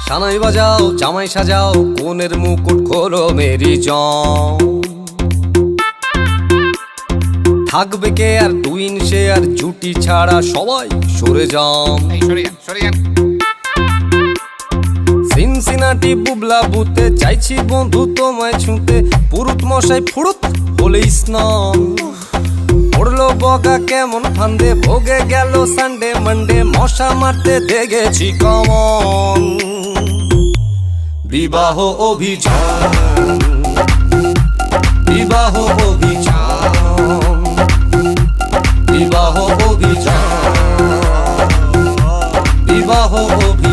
সানাই বাজাও জামাই সাজাও কোনের মুকুট খোলো মেরি জং। থাকবে কে আর টুইন সে আর জুটি ছাড়া সবাই সরে যান। সিনসিনাটি বুবলা বুতে চাইছি বন্ধু তোমায় ছুঁতে, পুরুত মশাই ফুরুত হলে স্নান। পড়লো বগা কেমন ফান্দে, ভোগে গেল সানডে মানডে, মশা মারতে দেখেছি কমন। বিবাহ অভিযান, বিবাহ অভিযান, বিবাহ অভিযান, বিবাহ অভিযান।